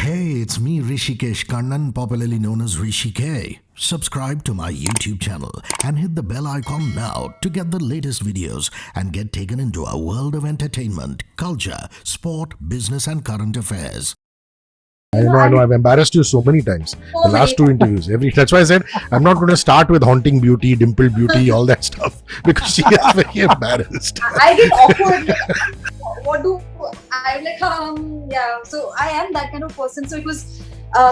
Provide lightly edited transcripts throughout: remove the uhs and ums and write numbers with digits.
Hey, it's me, Rishikesh Kannan, popularly known as Rishi K. Subscribe to my YouTube channel and hit the bell icon now to get the latest videos and get taken into a world of entertainment, culture, sport, business, and current affairs. I know. I've embarrassed you so many times. The last two interviews, that's why I said I'm not going to start with haunting beauty, dimpled beauty, all that stuff because she is very embarrassed. I get awkward. What do I'm like? Yeah. So I am that kind of person. So it was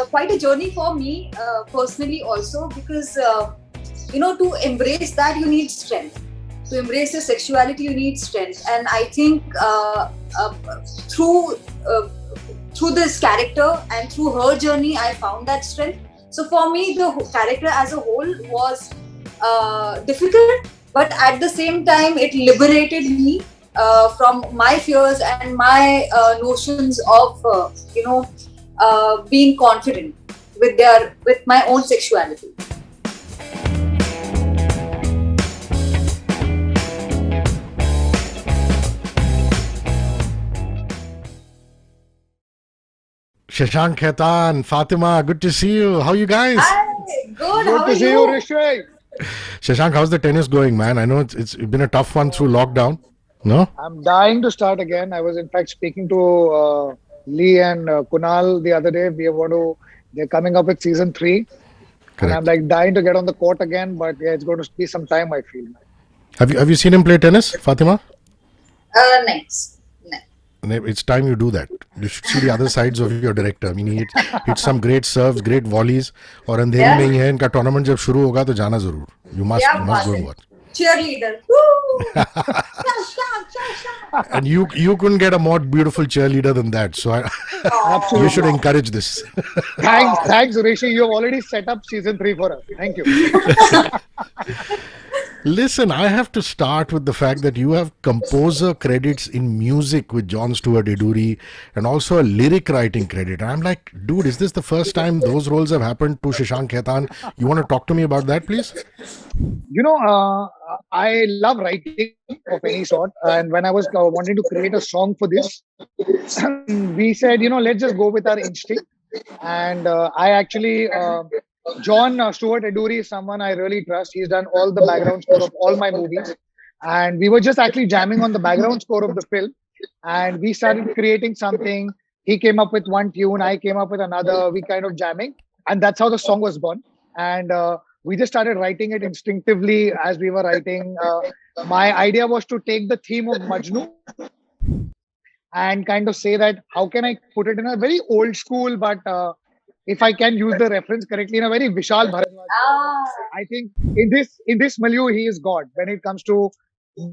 quite a journey for me personally also because to embrace that you need strength. To embrace your sexuality you need strength, and I think through this character and through her journey I found that strength. So for me the character as a whole was difficult, but at the same time it liberated me from my fears and my notions of being confident with my own sexuality. Shashank Khaitan, Fatima, good to see you. How are you guys? Hi, good. Good How to are see you, Rishi. Shashank, how's the tennis going, man? I know it's been a tough one through lockdown. No? I'm dying to start again. I was in fact speaking to Lee and Kunal the other day. They're coming up with season 3. Correct. And I'm like dying to get on the court again, but yeah, it's going to be some time, I feel. Have you seen him play tennis, Fatima? Nice. It's time you do that. You should see the other sides of your director. I mean, he hits some great serves, great volleys. और अंधेरी में ही है इनका tournament जब शुरू होगा तो जाना जरूर. You must go and watch. Cheerleader. Woo! And you couldn't get a more beautiful cheerleader than that. So you should encourage this. Thanks, Rishi. You have already set up season 3 for us. Thank you. Listen, I have to start with the fact that you have composer credits in music with John Stewart Eduri and also a lyric writing credit. And I'm like, dude, is this the first time those roles have happened to Shashank Khaitan? You want to talk to me about that, please? I love writing of any sort. And when I was wanting to create a song for this, we said, let's just go with our instinct. And I actually... John Stewart Eduri is someone I really trust. He's done all the background score of all my movies. And we were just actually jamming on the background score of the film. And we started creating something. He came up with one tune. I came up with another. We kind of jamming. And that's how the song was born. And we just started writing it instinctively as we were writing. My idea was to take the theme of Majnu and kind of say that how can I put it in a very old school, but... if I can use the reference correctly, in a very Vishal Bharadwaj. I think in this milieu, he is God when it comes to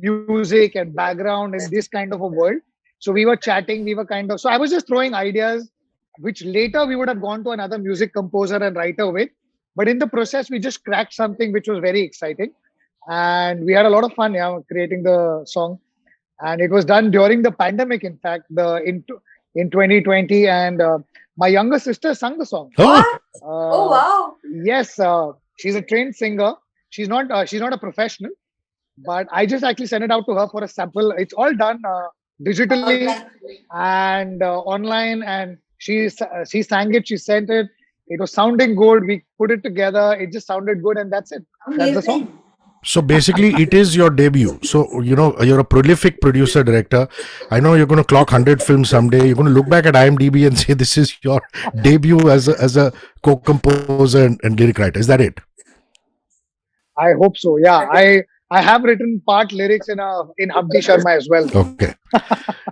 music and background in this kind of a world. So we were chatting, so I was just throwing ideas, which later we would have gone to another music composer and writer with. But in the process, we just cracked something which was very exciting. And we had a lot of fun creating the song. And it was done during the pandemic, in fact, in 2020. And my younger sister sang the song. Oh wow! Yes, she's a trained singer. She's not a professional, but I just actually sent it out to her for a sample. It's all done digitally and online, and she sang it. She sent it. It was sounding good. We put it together. It just sounded good, and that's it. That's the song. So basically, it is your debut. So, you're a prolific producer, director. I know you're going to clock 100 films someday. You're going to look back at IMDb and say this is your debut as a co-composer and lyric writer. Is that it? I hope so. Yeah, I have written part lyrics in Abdi Sharma as well. Okay.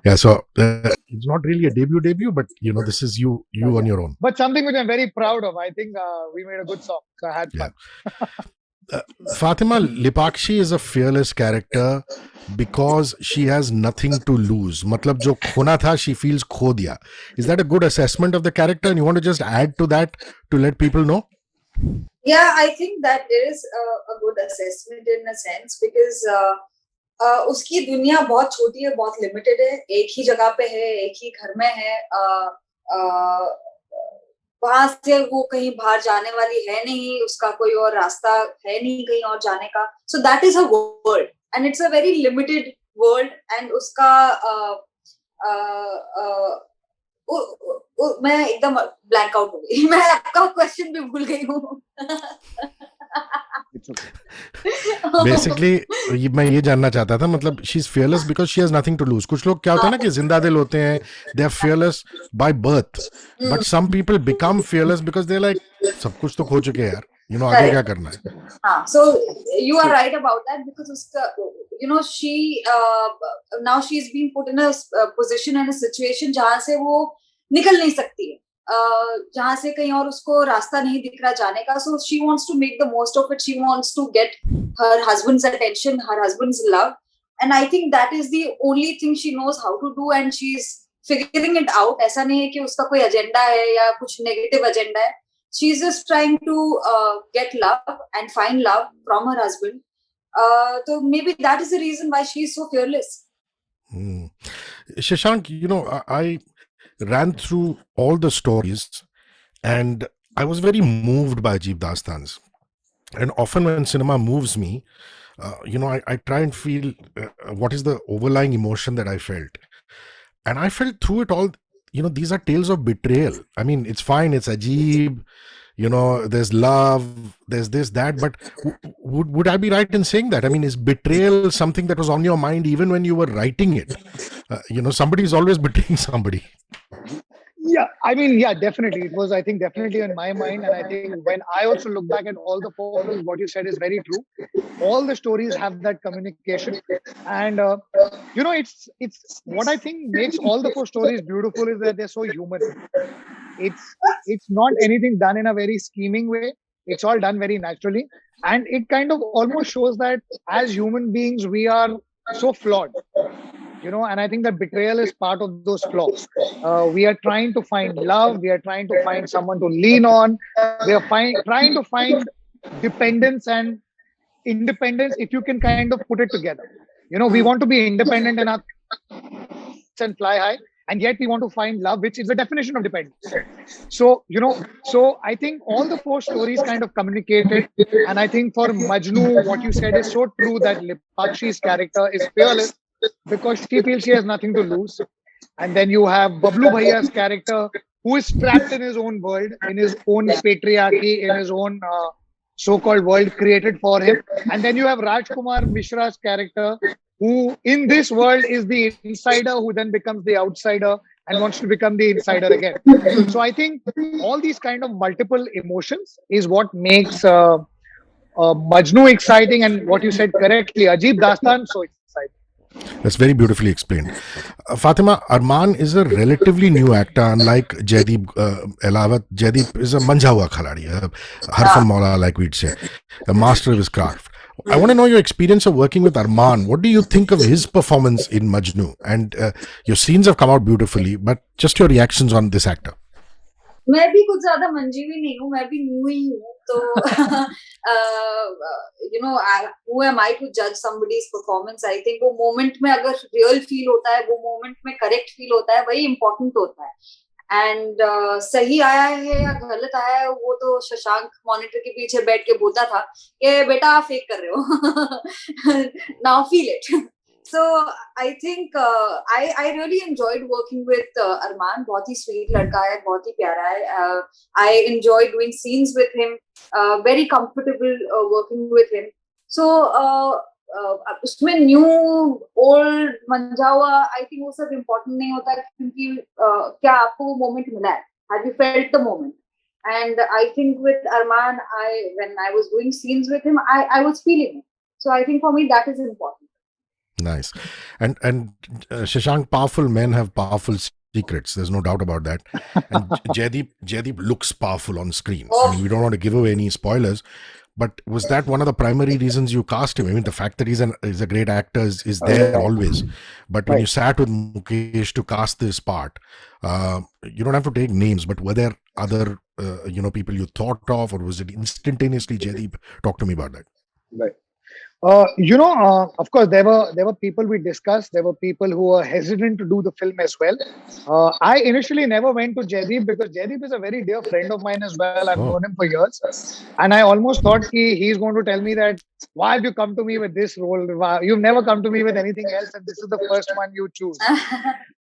Yeah, so it's not really a debut, but this is you on your own. But something which I'm very proud of. I think we made a good song. So I had fun. Fatima, Lipakshi is a fearless character because she has nothing to lose. Matlab jo khona tha, she feels kho diya. Is that a good assessment of the character? And you want to just add to that to let people know? Yeah, I think that is a good assessment in a sense because उसकी दुनिया बहुत छोटी है, बहुत limited है, एक ही जगह पे है, एक ही घर में है, वहां से वो कहीं बाहर जाने वाली है नहीं, उसका कोई और रास्ता है नहीं कहीं और जाने का. So that is her world and it's a very limited world and उसका मैं एकदम ब्लैंक आउट हो गई. मैं आपका क्वेश्चन भी भूल गई हूँ. It's okay. बेसिकली मैं ये जानना चाहता था, मतलब she is fearless because she has nothing to lose. कुछ लोग क्या होता है ना कि जिंदा दिल होते हैं, they are fearless by birth, but some people become fearless because they like सब कुछ तो खो चुके हैं यार, यू नो, आगे क्या करना है. हाँ, so you are right about that because उसका, you know, she now she's been put in a position and a situation जहाँ से वो निकल नहीं सकती है, जहाँ से कहीं और उसको रास्ता नहीं दिख रहा जाने का. So she wants to make the most of it. She wants to get her husband's attention, her husband's love, and I think that is the only thing she knows how to do, and she's figuring it out. ऐसा नहीं है कि उसका कोई agenda है या कुछ negative agenda है. She's just trying to get love and find love from her husband. So maybe that is the reason why she is so fearless. Shashank, you know, I ran through all the stories and I was very moved by Ajeeb Dastans. And often when cinema moves me, you know, I try and feel what is the overlying emotion that I felt. And I felt through it all, you know, these are tales of betrayal. I mean, it's fine, it's Ajeeb, you know, there's love, there's this, that, but would I be right in saying that? I mean, is betrayal something that was on your mind even when you were writing it? You know, somebody is always betraying somebody. Yeah, I mean, yeah, definitely. It was, I think, definitely on my mind. And I think when I also look back at all the four films, what you said is very true. All the stories have that communication. And, you know, it's what I think makes all the four stories beautiful is that they're so human. It's not anything done in a very scheming way. It's all done very naturally. And it kind of almost shows that as human beings, we are so flawed. You know, and I think that betrayal is part of those flaws. We are trying to find love. We are trying to find someone to lean on. We are trying to find dependence and independence if you can kind of put it together. You know, we want to be independent enough and fly high, and yet we want to find love, which is the definition of dependence. So, you know, so I think all the four stories kind of communicated. And I think for Majnu, what you said is so true that Lepakshi's character is fearless because she feels she has nothing to lose. And then you have Bablu Bhaiya's character who is trapped in his own world, in his own patriarchy, in his own so-called world created for him. And then you have Rajkumar Mishra's character who in this world is the insider who then becomes the outsider and wants to become the insider again. So I think all these kind of multiple emotions is what makes Majnu exciting, and what you said correctly, Ajeeb Dastan so exciting. That's very beautifully explained. Fatima, Arman is a relatively new actor, unlike Jaideep Elawat. Jaideep is a manja hua khiladi, Harfan Maula, like we'd say, a master of his craft. I want to know your experience of working with Arman. What do you think of his performance in Majnu? And your scenes have come out beautifully, but just your reactions on this actor. मैं भी कुछ ज्यादा मंजी भी नहीं हूँ, मैं भी new ही हूँ, तो you know, who am I to judge somebody's performance? I think वो मोमेंट में अगर रियल फील होता है, वो मोमेंट में करेक्ट फील होता है, वही इम्पोर्टेंट होता है. एंड सही आया है या गलत आया है, वो तो शशांक मॉनिटर के पीछे बैठ के बोलता था कि बेटा आप फेक कर रहे हो, now feel it. So I think I really enjoyed working with Arman. बहुत ही sweet लड़का है, बहुत ही प्यारा है. I enjoy doing scenes with him. Very comfortable working with him. So उसमें new old मंजावा, I think वो सब important नहीं होता, क्योंकि क्या आपको वो moment मिला है? Have you felt the moment? And I think with Arman, when I was doing scenes with him, I was feeling it. So I think for me that is important. Nice. And Shashank, powerful men have powerful secrets. There's no doubt about that. And Jaideep looks powerful on screen. I mean, we don't want to give away any spoilers, but was that one of the primary reasons you cast him? I mean, the fact that he's a great actor is there always. But when you sat with Mukesh to cast this part, you don't have to take names, but were there other you know, people you thought of, or was it instantaneously Jaideep? Talk to me about that. Right. Of course, there were people we discussed. There were people who were hesitant to do the film as well. I initially never went to Jaideep because Jaideep is a very dear friend of mine as well. I've Oh, known him for years, and I almost thought he's going to tell me that why have you come to me with this role? You've never come to me with anything else, and this is the first one you choose.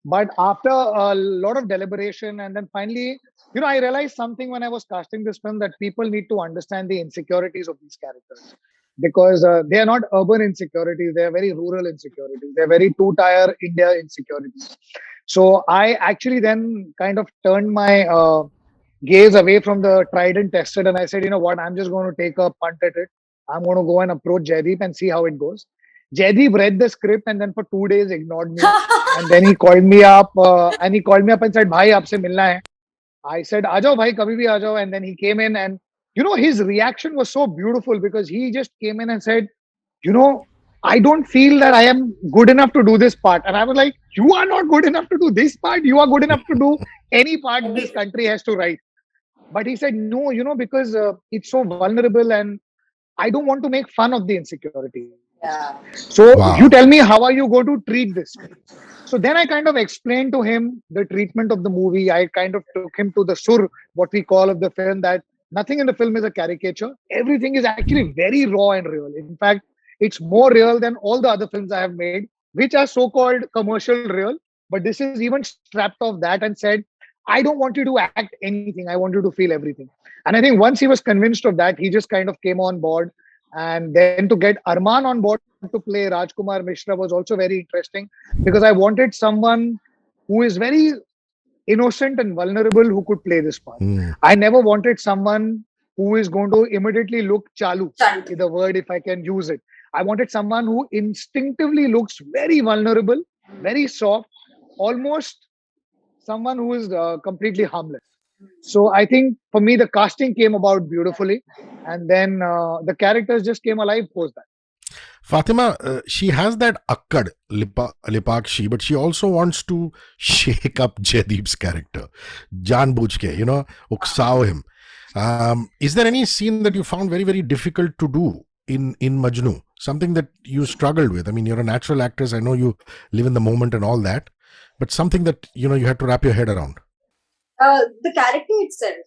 But after a lot of deliberation, and then finally, I realized something when I was casting this film that people need to understand the insecurities of these characters because they are not urban insecurities, they are very rural insecurities, they're very two-tier India insecurities. So I actually then kind of turned my gaze away from the tried and tested, and I said, you know what, I'm just going to take a punt at it. I'm going to go and approach Jaideep and see how it goes. Jaideep read the script and then for 2 days ignored me. And then he called me up and said, "Bhai, aapse milna hai." I said, "Aa jao bhai, kabhi bhi aa jao." And then he came in, and his reaction was so beautiful because he just came in and said, you know, I don't feel that I am good enough to do this part. And I was like, you are not good enough to do this part. You are good enough to do any part this country has to write. But he said, no, because it's so vulnerable and I don't want to make fun of the insecurity. Yeah. So you wow. tell me, how are you going to treat this? So then I kind of explained to him the treatment of the movie. I kind of took him to the sur, what we call of the film, that nothing in the film is a caricature. Everything is actually very raw and real. In fact, it's more real than all the other films I have made, which are so-called commercial real. But this is even strapped off that and said, I don't want you to act anything. I want you to feel everything. And I think once he was convinced of that, he just kind of came on board. And then to get Arman on board to play Rajkumar Mishra was also very interesting because I wanted someone who is very innocent and vulnerable who could play this part. Hmm. I never wanted someone who is going to immediately look chalu, Stunt. is the word if I can use it. I wanted someone who instinctively looks very vulnerable, very soft, almost someone who is completely harmless. So I think for me, the casting came about beautifully. And then the characters just came alive post that. Fatima, she has that akkad, Lipakshi, but she also wants to shake up Jaideep's character. Janbooch ke, uksav him. Is there any scene that you found very, very difficult to do in Majnu? Something that you struggled with? I mean, you're a natural actress. I know you live in the moment and all that, but something that, you had to wrap your head around. The character itself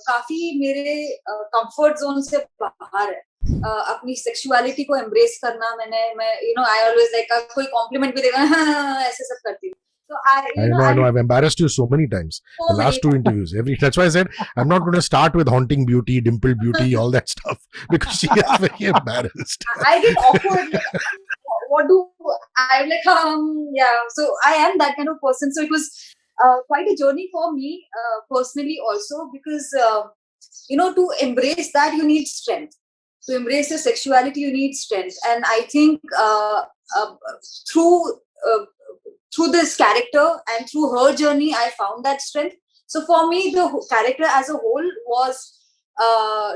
काफी मेरे comfort zone से बाहर है. अपनी sexuality को embrace करना मैं I always like कोई कॉम्प्लीमेंट भी देगा ऐसे सब करती हूँ. So I know. I've embarrassed you so many times. The last two interviews. That's why I said I'm not going to start with haunting beauty, dimple beauty, all that stuff because she is very embarrassed. I get awkward. What do I'm like? Yeah. So I am that kind of person. So it was quite a journey for me personally also because to embrace that you need strength. To embrace your sexuality you need strength, and I think through this character and through her journey I found that strength. So for me the character as a whole was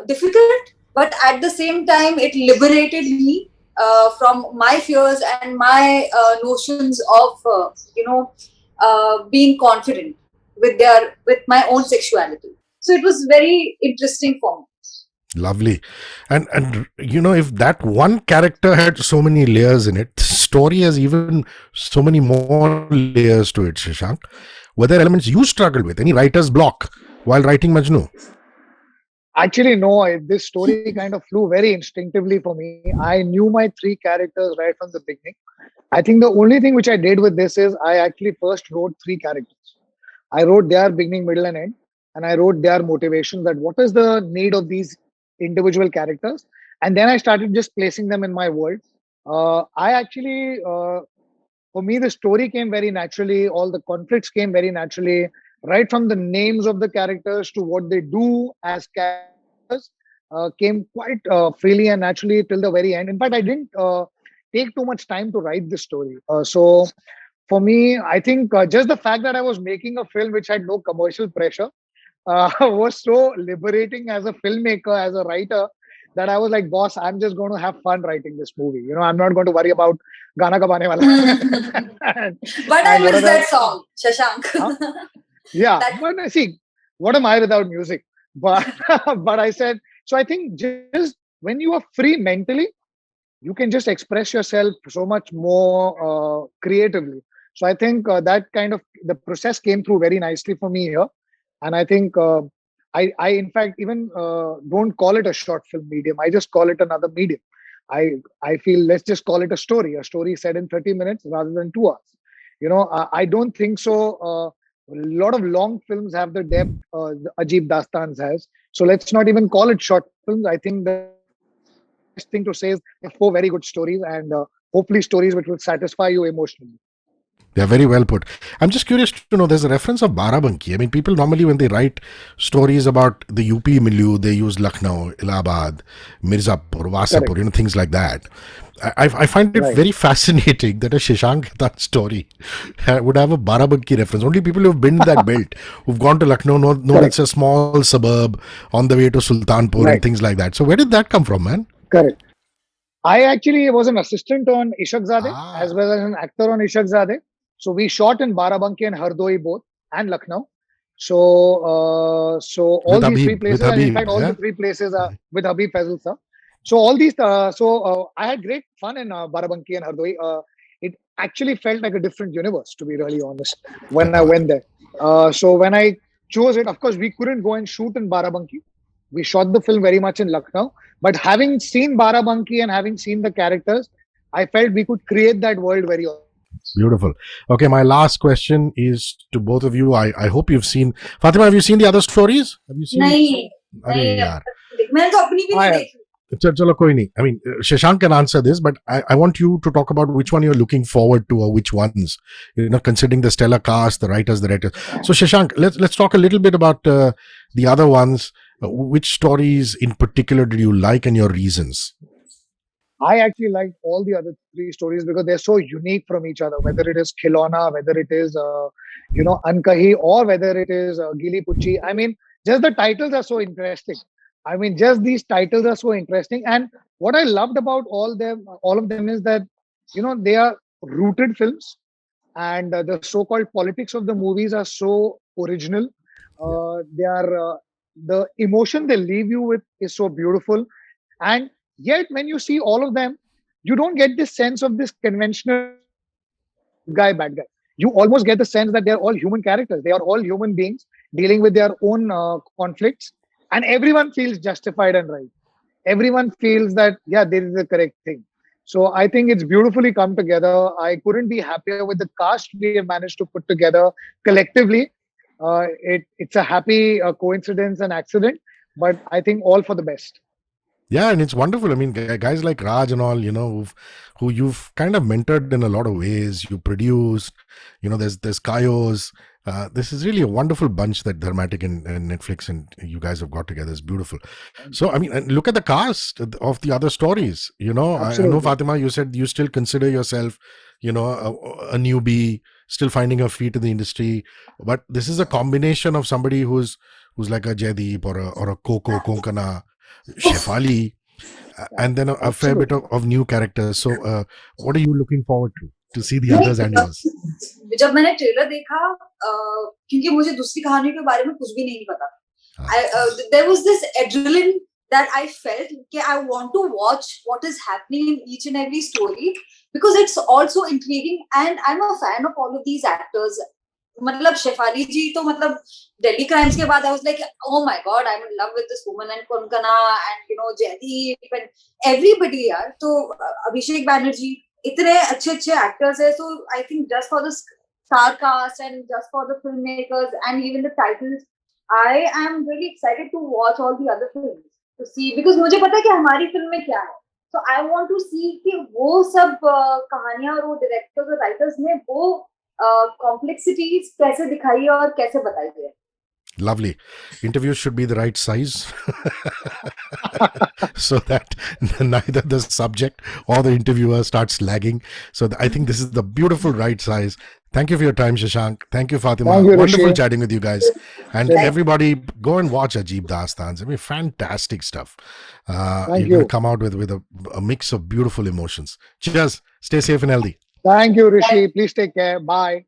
difficult, but at the same time it liberated me from my fears and my notions of being confident with my own sexuality. So it was very interesting for me. Lovely. And if that one character had so many layers in it, the story has even so many more layers to it, Shashank. Were there elements you struggled with? Any writer's block while writing Majnu? Actually, no. This story kind of flew very instinctively for me. I knew my three characters right from the beginning. I think the only thing which I did with this is I actually first wrote three characters. I wrote their beginning, middle, and end, and I wrote their motivation, that what is the need of these individual characters, and then I started just placing them in my world. I actually, for me, the story came very naturally. All the conflicts came very naturally, right from the names of the characters to what they do as characters, came quite freely and naturally till the very end. In fact, I didn't take too much time to write this story. So for me, I think just the fact that I was making a film which had no commercial pressure was so liberating as a filmmaker, as a writer, that I was like, boss, I'm just going to have fun writing this movie. I'm not going to worry about Gana Kab Aane Wala. But I miss that song, Shashank. Huh? Yeah, but see, what am I without music? But but I said, so I think just when you are free mentally, you can just express yourself so much more creatively. So I think that kind of the process came through very nicely for me here, and I think I in fact even don't call it a short film medium. I just call it another medium. I feel let's just call it a story. A story said in 30 minutes rather than 2 hours. I don't think so. A lot of long films have the depth the Ajeeb Dastans has. So let's not even call it short films. I think the best thing to say is there are 4 very good stories, and hopefully stories which will satisfy you emotionally. They're very well put. I'm just curious to know, there's a reference of Barabanki. I mean, people normally, when they write stories about the UP milieu, they use Lucknow, Allahabad, Mirzapur, Wasapur, Correct. things like that. I find it Right. very fascinating that a Shashank Khetan story would have a Barabanki reference. Only people who've been in that belt, who've gone to Lucknow, know Correct. it's a small suburb on the way to Sultanpur and Right. things like that. So where did that come from, man? Correct. I actually was an assistant on Ishaq Zadeh Ah. as well as an actor on Ishaq Zadeh. So we shot in Barabanki and Hardoi both, and Lucknow. So all With these 3 Habib, places, with and in Habib, fact, all yeah? the 3 places are with Habib Faisal sir. So all these, I had great fun in Barabanki and Hardoi. It actually felt like a different universe, to be really honest, when I went there. So when I chose it, of course, we couldn't go and shoot in Barabanki. We shot the film very much in Lucknow. But having seen Barabanki and having seen the characters, I felt we could create that world very well. Beautiful. Okay, my last question is to both of you. I hope you've seen, Fatima, have you seen the other stories? Have you seen? नहीं अरे नहीं यार, मैंने तो अपनी भी नहीं हाँ, देखी. चलो कोई नहीं. I mean, Shashank can answer this, but I want you to talk about which one you're looking forward to or which ones, considering the stellar cast, the writers, the directors. So Shashank, let's talk a little bit about the other ones. Which stories in particular did you like and your reasons? I actually liked all the other 3 stories because they're so unique from each other, whether it is Khilona, whether it is, Ankahi, or whether it is Gili Pucci. I mean, just the titles are so interesting. I mean, just these titles are so interesting. And what I loved about all of them is that, they are rooted films, and the so-called politics of the movies are so original. They are, the emotion they leave you with is so beautiful. And yet, when you see all of them, you don't get this sense of this conventional guy, bad guy. You almost get the sense that they're all human characters. They are all human beings dealing with their own conflicts, and everyone feels justified and right. Everyone feels that, yeah, this is the correct thing. So I think it's beautifully come together. I couldn't be happier with the cast we have managed to put together collectively. It's a happy coincidence and accident, but I think all for the best. Yeah, and it's wonderful. I mean, guys like Raj and all, who you've kind of mentored in a lot of ways. You produced, there's Kaios. This is really a wonderful bunch that Dharmatic and Netflix and you guys have got together. It's beautiful. So, I mean, and look at the cast of the other stories. I know, Absolutely. Fatima, you said you still consider yourself, a newbie, still finding her feet in the industry. But this is a combination of somebody who's like a Jaideep or a Coco, Konkana, Shefali, and then a fair bit of new characters. So, what are you looking forward to see the others and yours? जब मैंने trailer देखा, क्योंकि मुझे दूसरी कहानी के बारे में कुछ भी नहीं पता. There was this adrenaline that I felt that I want to watch what is happening in each and every story because it's also intriguing, and I'm a fan of all of these actors. मतलब शेफाली जी तो मतलब Delhi crimes के बाद I was like, oh my god, I'm in love with this woman, and Konkana and Jaideep and everybody यार. तो अभिषेक बैनर्जी, इतने अच्छे actors है. So I think just for the star cast and just for the filmmakers and even the titles, I am really excited to watch all the other films to see, because मुझे पता है कि हमारी film में क्या है. So I want to see कि वो सब कहानियां और वो directors और writers ने वो complexities कैसे दिखाई है और कैसे बताई है. Lovely. Interviews should be the right size so that neither the subject or the interviewer starts lagging. So I think this is the beautiful right size. Thank you for your time, Shashank. Thank you, Fatima. Thank you, Wonderful Rishi. chatting with you guys. And everybody, go and watch Ajeeb Dastans. I mean, fantastic stuff. You're going to come out with a mix of beautiful emotions. Cheers. Stay safe and healthy. Thank you, Rishi. Please take care. Bye.